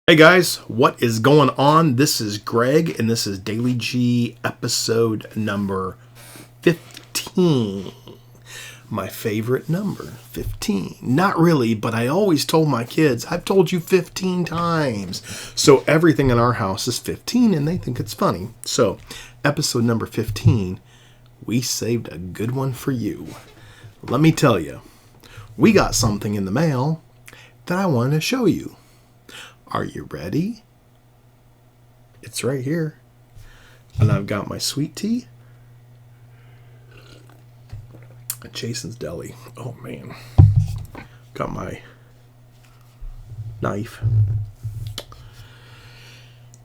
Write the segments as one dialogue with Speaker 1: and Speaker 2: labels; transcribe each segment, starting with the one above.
Speaker 1: Hey guys, what is going on? This is Greg, and this is Daily G episode number 15. My favorite number, 15. Not really, but I always told my kids, I've told you 15 times. So everything in our house is 15, and they think it's funny. So, episode number 15, we saved a good one for you. Let me tell you, we got something in the mail that I wanted to show you. Are you ready? It's right here. And I've got my sweet tea. At Jason's Deli. Oh man. Got my knife.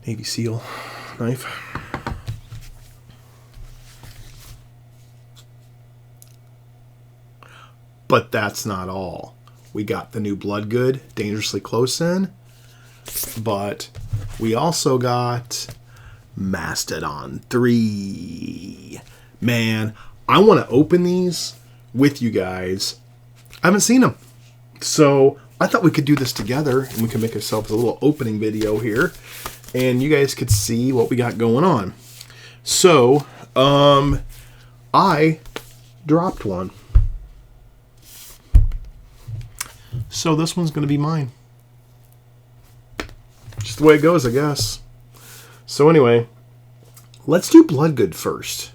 Speaker 1: Navy SEAL knife. But that's not all. We got the new Bloodgood, Dangerously Close In. But we also got Mastedon 3. Man, I want to open these with you guys. I haven't seen them. So I thought we could do this together and we could make ourselves a little opening video here. And you guys could see what we got going on. So, I dropped one. So this one's going to be mine. Just the way it goes, I guess. So anyway, let's do Bloodgood first.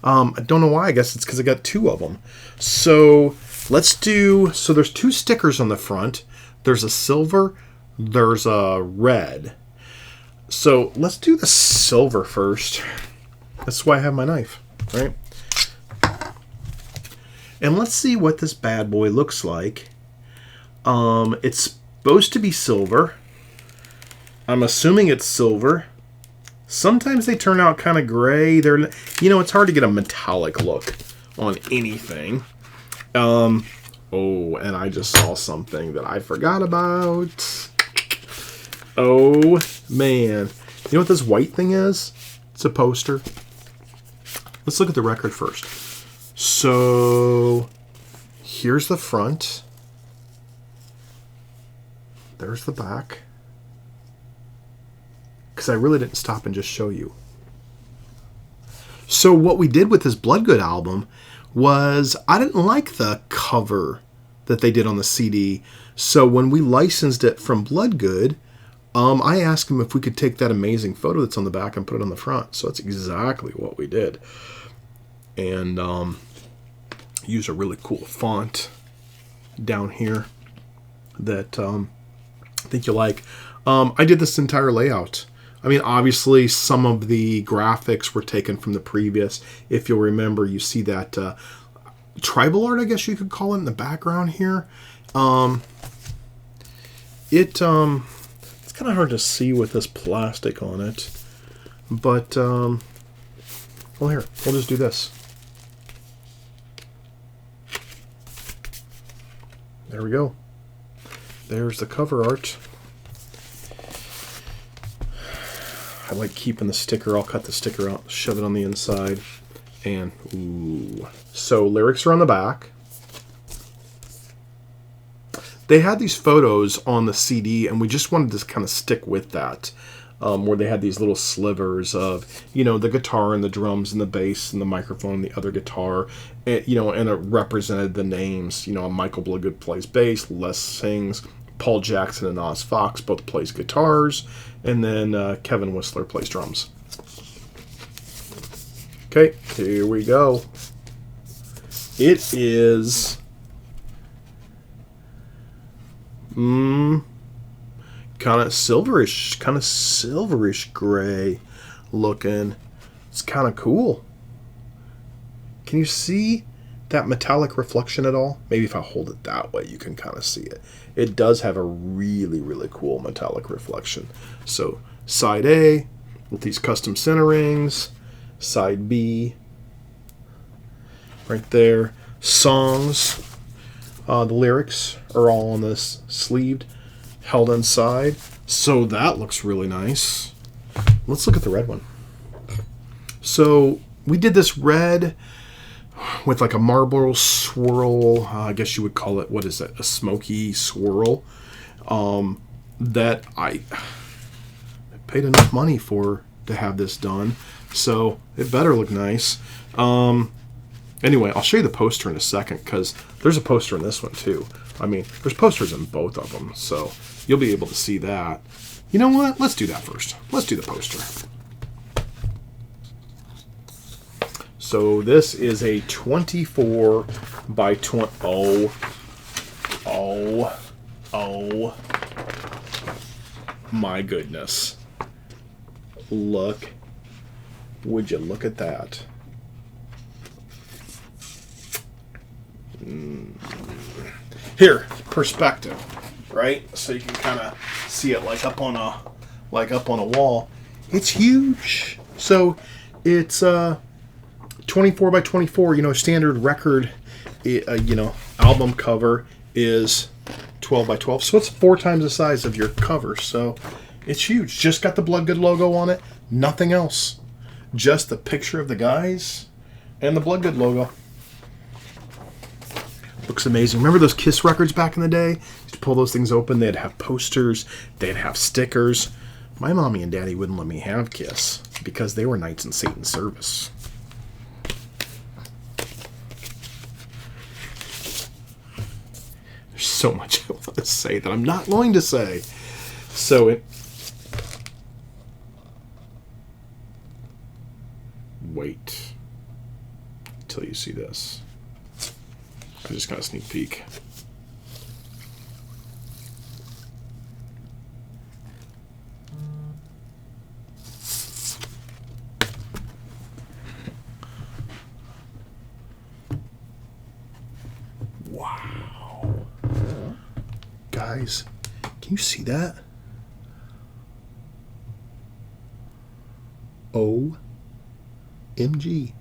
Speaker 1: I don't know why. I guess it's because I got two of them. So let's do... So there's two stickers on the front. There's a silver. There's a red. So let's do the silver first. That's why I have my knife, right? And let's see what this bad boy looks like. It's supposed to be silver. I'm assuming it's silver. Sometimes they turn out kind of gray. They're, you know, it's hard to get a metallic look on anything. Oh, and I just saw something that I forgot about. Oh, man. You know what this white thing is? It's a poster. Let's look at the record first. So, here's the front. There's the back. Because I really didn't stop and just show you. So what we did with this Bloodgood album was I didn't like the cover that they did on the CD. So when we licensed it from Bloodgood, I asked them if we could take that amazing photo that's on the back and put it on the front. So that's exactly what we did. And use a really cool font down here that I think you'll like. I did this entire layout. I mean, obviously, some of the graphics were taken from the previous. If you'll remember, you see that tribal art, I guess you could call it, in the background here. It's kind of hard to see with this plastic on it. But, well, here, we'll just do this. There we go. There's the cover art. I like keeping the sticker. I'll cut the sticker out, shove it on the inside. And, ooh. So, lyrics are on the back. They had these photos on the CD, and we just wanted to kind of stick with that. Where they had these little slivers of, you know, the guitar and the drums and the bass and the microphone and the other guitar. And, you know, and it represented the names. You know, Michael Bloodgood plays bass, Les sings, Paul Jackson and Oz Fox both plays guitars. And then Kevin Whistler plays drums. Okay, here we go. It is kind of silverish gray looking. It's kind of cool. Can you see that metallic reflection at all? Maybe if I hold it that way, you can kind of see it. It does have a really, really cool metallic reflection. So, side A, with these custom centerings. Side B, right there. Songs, the lyrics are all on this sleeved, held inside. So that looks really nice. Let's look at the red one. So, we did this red with like a marble swirl. I guess you would call it, what is that? A smoky swirl. that I paid enough money to have this done, so it better look nice. Anyway, I'll show you the poster in a second, because there's a poster in this one too. I mean, there's posters in both of them, so you'll be able to see that. You know what? Let's do that first. Let's do the poster. So this is a 24 by 20. Oh my goodness. Look. Would you look at that? Here, perspective, right? So you can kind of see it like up on a wall. It's huge. So it's 24 by 24. Standard record, album cover is 12 by 12. So it's 4 times the size of your cover. So it's huge. Just got the Bloodgood logo on it. Nothing else. Just the picture of the guys and the Bloodgood logo. Looks amazing. Remember those Kiss records back in the day? Used to pull those things open. They'd have posters. They'd have stickers. My mommy and daddy wouldn't let me have Kiss because they were Knights in Satan's service. There's so much I want to say that I'm not going to say. So wait till you see this. I just got a sneak peek. Wow. Guys, can you see that? OMG.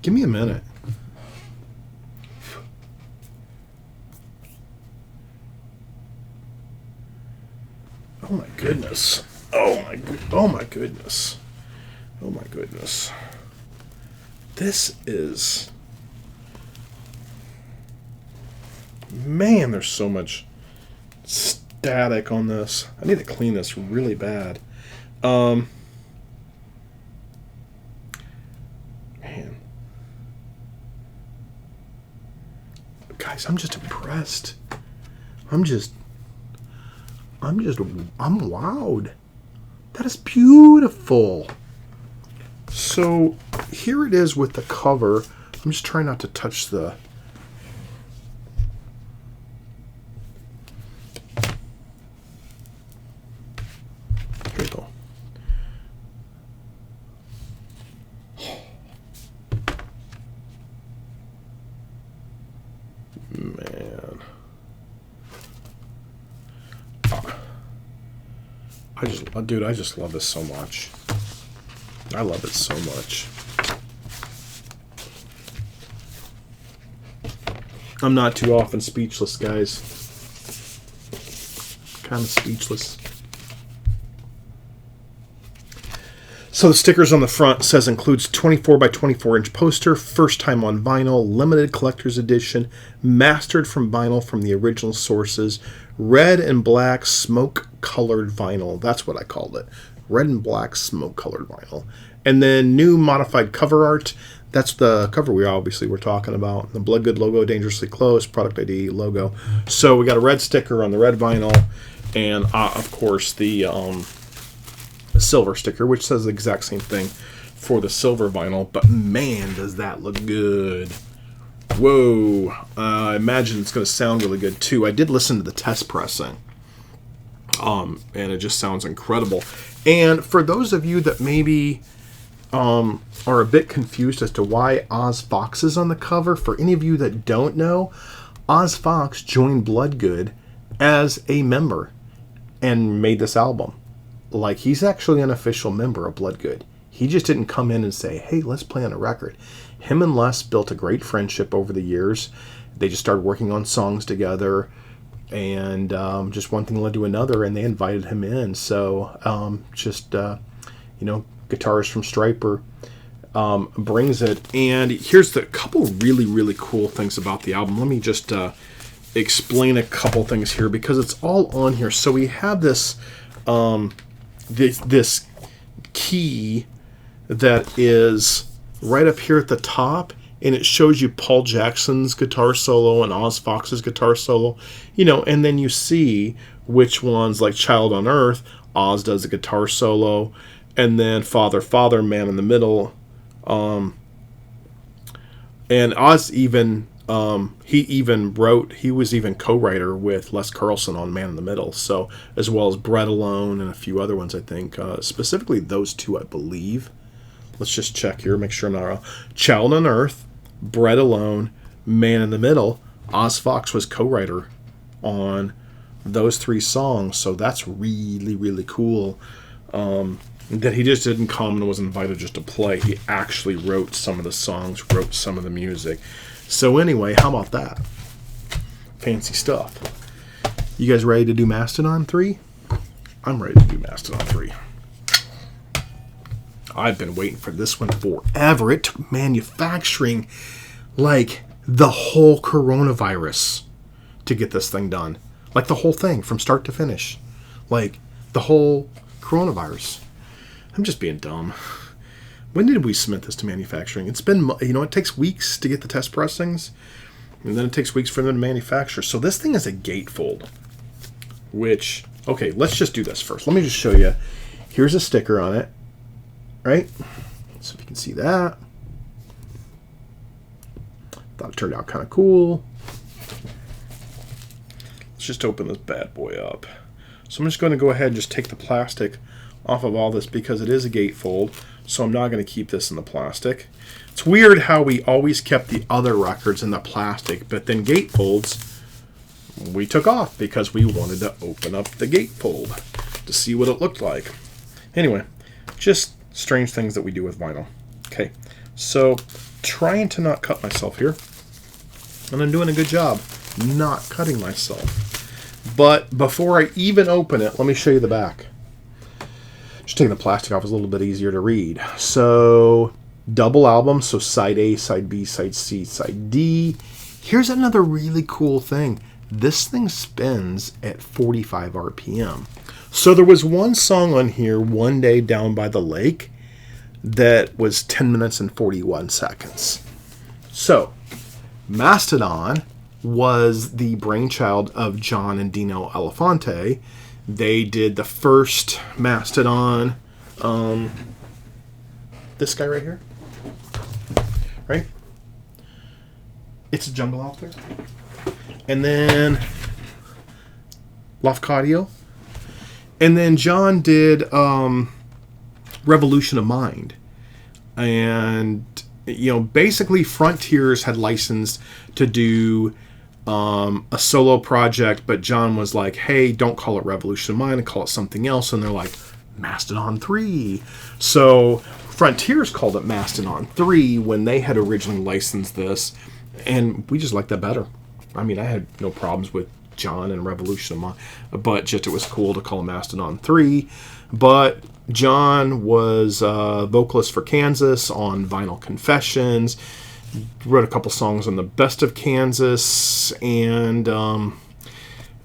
Speaker 1: Give me a minute. Oh my goodness. Oh my goodness. Oh my goodness. This is... Man, there's so much static on this. I need to clean this really bad. Man. Guys, I'm just impressed. I'm wowed. That is beautiful. So here it is with the cover. I'm just trying not to touch the... Here we go. Man. I just love this so much. I love it so much. I'm not too often speechless, guys. Kind of speechless. So the stickers on the front says includes 24 by 24 inch poster, first time on vinyl, limited collector's edition, mastered from vinyl from the original sources, red and black smoke colored vinyl. That's what I called it. Red and black smoke colored vinyl. And then new modified cover art. That's the cover we obviously were talking about. The Bloodgood logo, dangerously close, product ID logo. So we got a red sticker on the red vinyl, and of course the silver sticker, which says the exact same thing for the silver vinyl. But man, does that look good. Whoa. I imagine it's going to sound really good too. I did listen to the test pressing. And it just sounds incredible. And for those of you that maybe are a bit confused as to why Oz Fox is on the cover, for any of you that don't know, Oz Fox joined Bloodgood as a member and made this album. Like, he's actually an official member of Bloodgood. He just didn't come in and say, hey, let's play on a record. Him and Les built a great friendship over the years. They just started working on songs together, and just one thing led to another, and they invited him in. So guitarist from Striper, brings it. And here's the couple really, really cool things about the album. Let me just explain a couple things here because it's all on here. So we have this this key that is right up here at the top, and it shows you Paul Jackson's guitar solo and Oz Fox's guitar solo, you know, and then you see which ones, like Child on Earth, Oz does a guitar solo, and then Father, Father, Man in the Middle, and Oz even, he was even co-writer with Les Carlson on Man in the Middle, so, as well as Bread Alone and a few other ones, I think, specifically those two, I believe. Let's just check here, make sure I'm not wrong. Child on Earth, Bread Alone, Man in the Middle. Oz Fox was co-writer on those 3 songs, so that's really, really cool. That he just didn't come and was invited just to play. He actually wrote some of the songs, wrote some of the music. So anyway, how about that? Fancy stuff. You guys ready to do Mastedon 3? I'm ready to do Mastedon 3. I've been waiting for this one forever. It took manufacturing like the whole coronavirus to get this thing done. Like the whole thing from start to finish. Like the whole coronavirus. I'm just being dumb. When did we submit this to manufacturing? It's been, you know, it takes weeks to get the test pressings. And then it takes weeks for them to manufacture. So this thing is a gatefold. Which, okay, let's just do this first. Let me just show you. Here's a sticker on it. Right? So if you can see that. Thought it turned out kind of cool. Let's just open this bad boy up. So I'm just going to go ahead and just take the plastic off of all this because it is a gatefold. So I'm not going to keep this in the plastic. It's weird how we always kept the other records in the plastic, but then gatefolds we took off because we wanted to open up the gatefold to see what it looked like. Anyway, just strange things that we do with vinyl. Okay, so trying to not cut myself here, and I'm doing a good job not cutting myself. But before I even open it, let me show you the back. Just taking the plastic off is a little bit easier to read. So, double album, so side A, side B, side C, side D. Here's another really cool thing. This thing spins at 45 RPM. So there was one song on here, One Day Down by the Lake, that was 10 minutes and 41 seconds. So, Mastedon was the brainchild of John and Dino Elefante. They did the first Mastedon, this guy right here, right? It's a Jungle out there. And then Lafcadio. And then John did Revolution of Mind. And, you know, basically Frontiers had licensed to do a solo project, but John was like, hey, don't call it Revolution of Mind and call it something else. And they're like, Mastedon 3. So Frontiers called it Mastedon 3 when they had originally licensed this. And we just liked that better. I mean, I had no problems with John and Revolution of Mind, but just it was cool to call it Mastedon 3. But John was vocalist for Kansas on Vinyl Confessions, wrote a couple songs on the Best of Kansas, and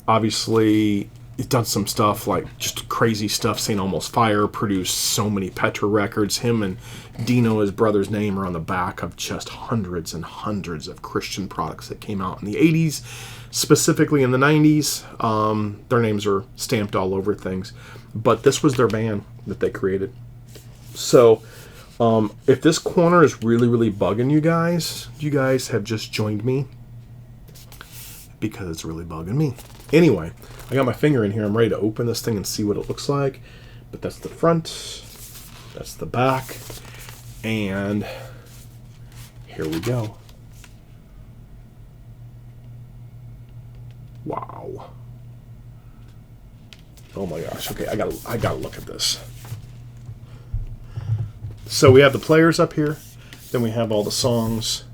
Speaker 1: obviously he's done some stuff like just crazy stuff. St. Almost Fire produced so many Petra records. Him and Dino, his brother's name, are on the back of just hundreds and hundreds of Christian products that came out in the 80s, specifically in the 90s. Their names are stamped all over things. But this was their band that they created. So if this corner is really, really bugging you guys have just joined me because it's really bugging me. Anyway, I got my finger in here. I'm ready to open this thing and see what it looks like. But that's the front. That's the back. And here we go. Wow. Oh my gosh. Okay, I gotta look at this. So we have the players up here. Then we have all the songs.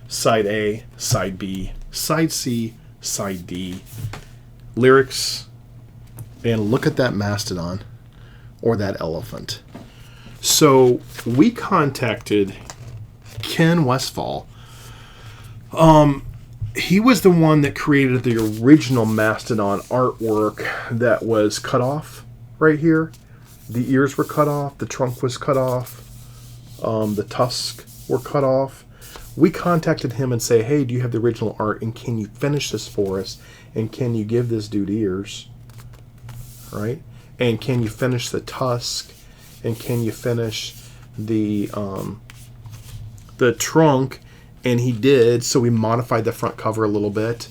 Speaker 1: Side A, side B, side C, side D. Lyrics. And look at that Mastedon. Or that elephant. So we contacted Ken Westfall. He was the one that created the original Mastedon artwork that was cut off right here. The ears were cut off, the trunk was cut off, the tusks were cut off. We contacted him and say, hey, do you have the original art, and can you finish this for us? And can you give this dude ears? Right? And can you finish the tusk? And can you finish the trunk? And he did, so we modified the front cover a little bit.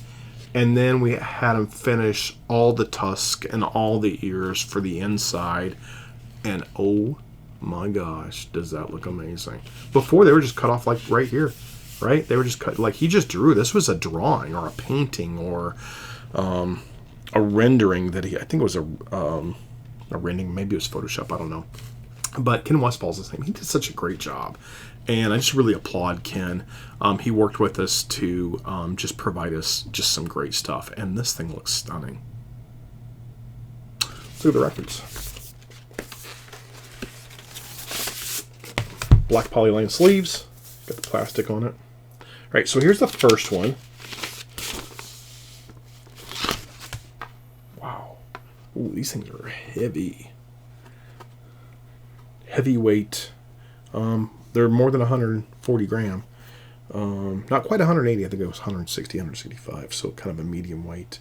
Speaker 1: And then we had him finish all the tusk and all the ears for the inside. And oh my gosh, does that look amazing. Before, they were just cut off like right here. Right? They were just cut, like he just drew. This was a drawing or a painting or a rendering that I think it was a rendering, maybe it was Photoshop, I don't know. But Ken Westfall's the same. He did such a great job. And I just really applaud Ken. He worked with us to just provide us just some great stuff. And this thing looks stunning. Let's look at the records. Black polyline sleeves. Got the plastic on it. All right, so here's the first one. Wow. Ooh, these things are heavy. Heavyweight. They're more than 140 gram. Not quite 180. I think it was 160, 165. So kind of a medium weight.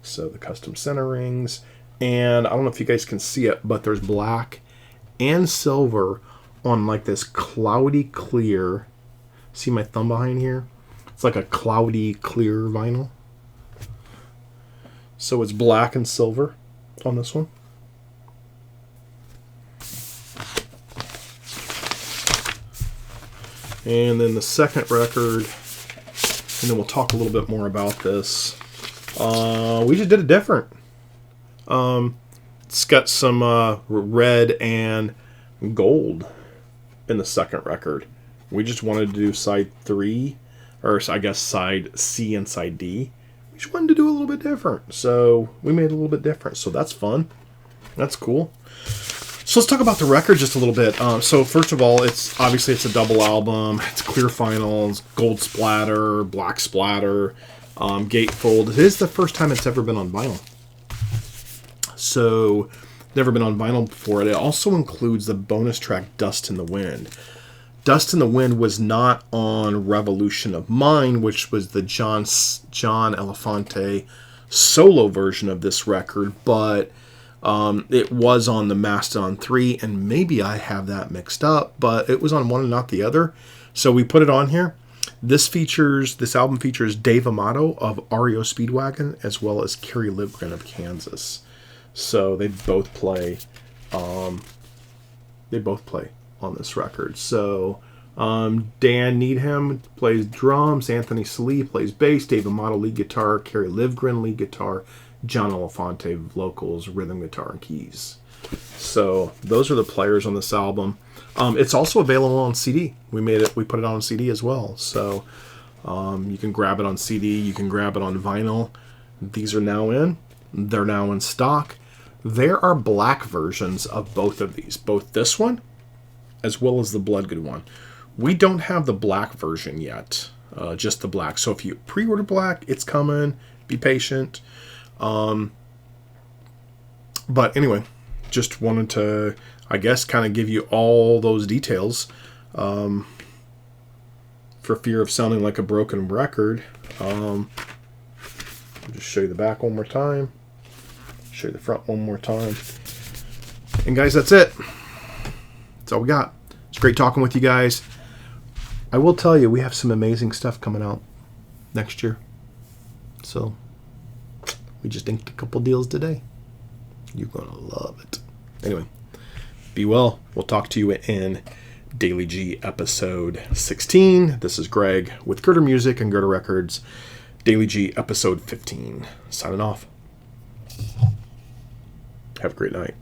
Speaker 1: So the custom centerings. And I don't know if you guys can see it, but there's black and silver on like this cloudy clear. See my thumb behind here? It's like a cloudy clear vinyl. So it's black and silver on this one. And then the second record, and then we'll talk a little bit more about this. We just did it different. It's got some red and gold in the second record. We just wanted to do side 3, or I guess side C and side D. We just wanted to do a little bit different. So we made it a little bit different. So that's fun. That's cool. So let's talk about the record just a little bit. So first of all, it's a double album. It's clear finals, gold splatter, black splatter, gatefold. It is the first time it's ever been on vinyl. So never been on vinyl before. It also includes the bonus track Dust in the Wind. Dust in the Wind was not on Revolution of Mine, which was the John Elefante solo version of this record, but it was on the Mastedon 3, and maybe I have that mixed up, but it was on one and not the other. So we put it on here. This album features Dave Amato of REO Speedwagon, as well as Kerry Livgren of Kansas. So they both play on this record. So Dan Needham plays drums, Anthony Salee plays bass, Dave Amato lead guitar, Kerry Livgren lead guitar, John Elefante vocals, rhythm guitar, and keys. So those are the players on this album. It's also available on CD. We put it on CD as well. So you can grab it on CD, you can grab it on vinyl. These are now in. They're now in stock. There are black versions of both of these, both this one as well as the Bloodgood one. We don't have the black version yet, just the black. So if you pre-order black, it's coming. Be patient. But anyway, just wanted to, I guess, kind of give you all those details for fear of sounding like a broken record. I'll just show you the back one more time. Show you the front one more time. And guys, that's it. That's all we got. It's great talking with you guys. I will tell you, we have some amazing stuff coming out next year. So we just inked a couple deals today. You're going to love it. Anyway, be well. We'll talk to you in Daily G episode 16. This is Greg with Girder Music and Girder Records. Daily G episode 15. Signing off. Have a great night.